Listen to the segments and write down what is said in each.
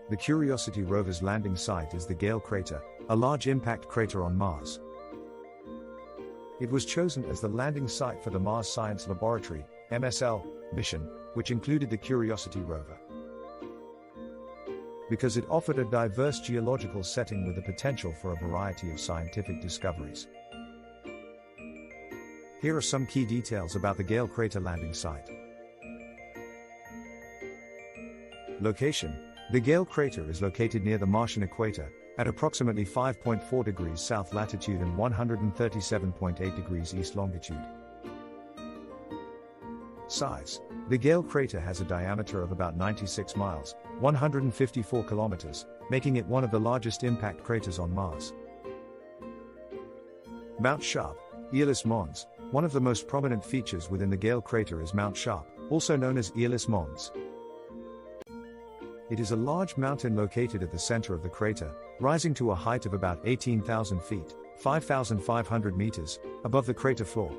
The Curiosity rover's landing site is the Gale crater, a large impact crater on Mars. It was chosen as the landing site for the Mars Science Laboratory (MSL) mission, which included the Curiosity rover, because it offered a diverse geological setting with the potential for a variety of scientific discoveries. Here are some key details about the Gale crater landing site. Location: the Gale crater is located near the Martian equator, at approximately 5.4 degrees south latitude and 137.8 degrees east longitude. Size: the Gale crater has a diameter of about 96 miles, 154 kilometers, making it one of the largest impact craters on Mars. Mount Sharp, Aeolis Mons. One of the most prominent features within the Gale crater is Mount Sharp, also known as Aeolis Mons. It is a large mountain located at the center of the crater, rising to a height of about 18,000 feet, 5,500 meters, above the crater floor.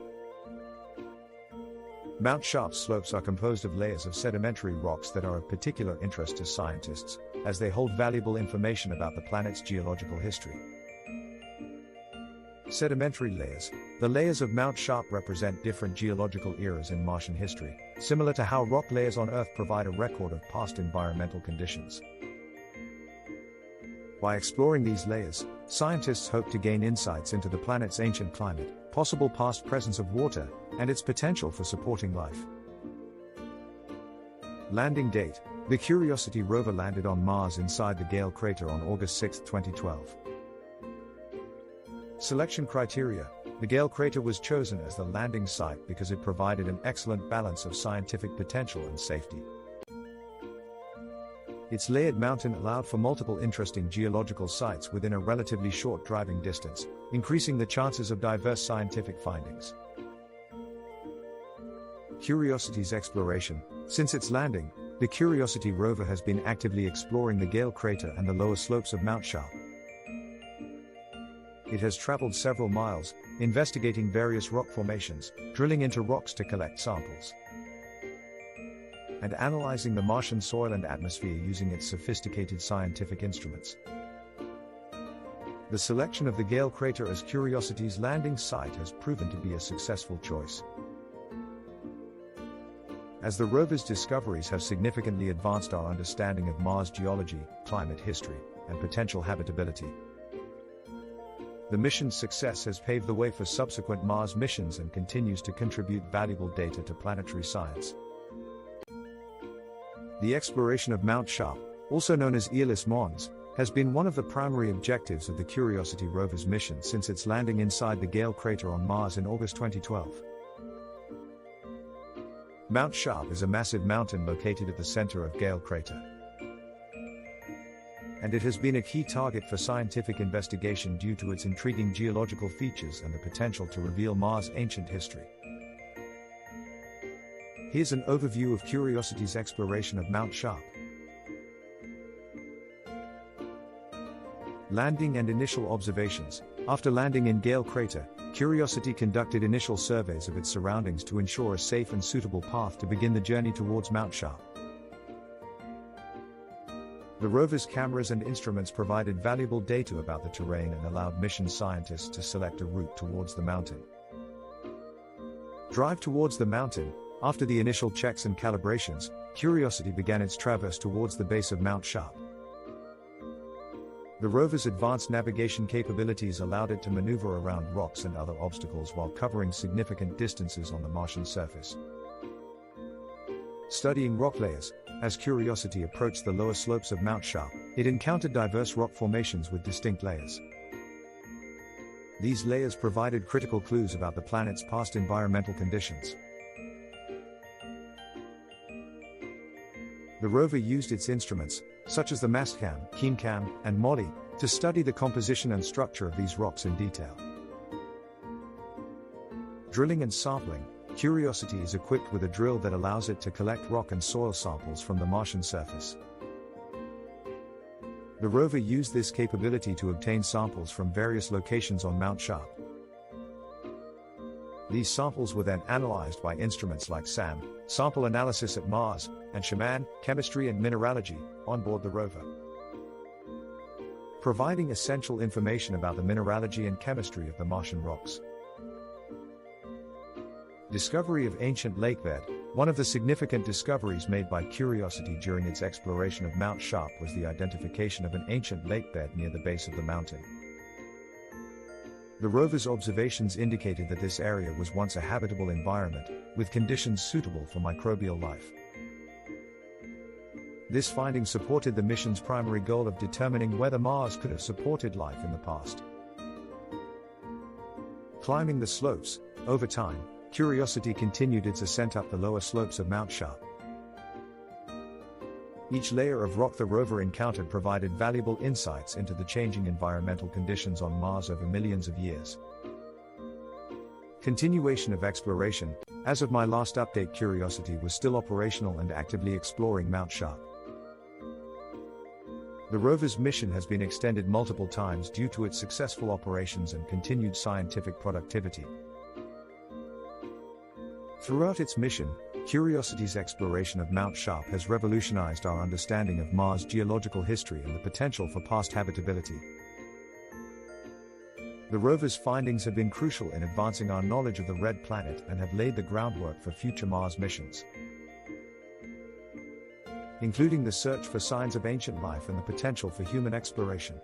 Mount Sharp's slopes are composed of layers of sedimentary rocks that are of particular interest to scientists, as they hold valuable information about the planet's geological history. Sedimentary layers: the layers of Mount Sharp represent different geological eras in Martian history, similar to how rock layers on Earth provide a record of past environmental conditions. By exploring these layers, scientists hope to gain insights into the planet's ancient climate, possible past presence of water, and its potential for supporting life. Landing date: the Curiosity rover landed on Mars inside the Gale crater on August 6, 2012. Selection criteria: the Gale crater was chosen as the landing site because it provided an excellent balance of scientific potential and safety. Its layered mountain allowed for multiple interesting geological sites within a relatively short driving distance, increasing the chances of diverse scientific findings. Curiosity's exploration: since its landing, the Curiosity rover has been actively exploring the Gale crater and the lower slopes of Mount Sharp. It has traveled several miles, investigating various rock formations, drilling into rocks to collect samples, and analyzing the Martian soil and atmosphere using its sophisticated scientific instruments. The selection of the Gale crater as Curiosity's landing site has proven to be a successful choice, as the rover's discoveries have significantly advanced our understanding of Mars geology, climate history, and potential habitability. The mission's success has paved the way for subsequent Mars missions and continues to contribute valuable data to planetary science. The exploration of Mount Sharp, also known as Aeolis Mons, has been one of the primary objectives of the Curiosity rover's mission since its landing inside the Gale crater on Mars in August 2012. Mount Sharp is a massive mountain located at the center of Gale crater, and it has been a key target for scientific investigation due to its intriguing geological features and the potential to reveal Mars' ancient history. Here's an overview of Curiosity's exploration of Mount Sharp. Landing and initial observations: after landing in Gale crater, Curiosity conducted initial surveys of its surroundings to ensure a safe and suitable path to begin the journey towards Mount Sharp. The rover's cameras and instruments provided valuable data about the terrain and allowed mission scientists to select a route towards the mountain. Drive towards the mountain: after the initial checks and calibrations, Curiosity began its traverse towards the base of Mount Sharp. The rover's advanced navigation capabilities allowed it to maneuver around rocks and other obstacles while covering significant distances on the Martian surface. Studying rock layers: as Curiosity approached the lower slopes of Mount Sharp, it encountered diverse rock formations with distinct layers. These layers provided critical clues about the planet's past environmental conditions. The rover used its instruments, such as the Mastcam, KeemCam, and MOLI, to study the composition and structure of these rocks in detail. Drilling and sampling: Curiosity is equipped with a drill that allows it to collect rock and soil samples from the Martian surface. The rover used this capability to obtain samples from various locations on Mount Sharp. These samples were then analyzed by instruments like SAM, sample analysis at Mars, and SHAMAN, chemistry and mineralogy, on board the rover. providing essential information about the mineralogy and chemistry of the Martian rocks. Discovery of ancient lakebed. One of the significant discoveries made by Curiosity during its exploration of Mount Sharp was the identification of an ancient lakebed near the base of the mountain. The rover's observations indicated that this area was once a habitable environment, with conditions suitable for microbial life. This finding supported the mission's primary goal of determining whether Mars could have supported life in the past. Climbing the slopes. Over time, Curiosity continued its ascent up the lower slopes of Mount Sharp. Each layer of rock the rover encountered provided valuable insights into the changing environmental conditions on Mars over millions of years. Continuation of exploration. As of my last update, Curiosity was still operational and actively exploring Mount Sharp. The rover's mission has been extended multiple times due to its successful operations and continued scientific productivity. Throughout its mission, Curiosity's exploration of Mount Sharp has revolutionized our understanding of Mars' geological history and the potential for past habitability. The rover's findings have been crucial in advancing our knowledge of the Red Planet and have laid the groundwork for future Mars missions, including the search for signs of ancient life and the potential for human exploration.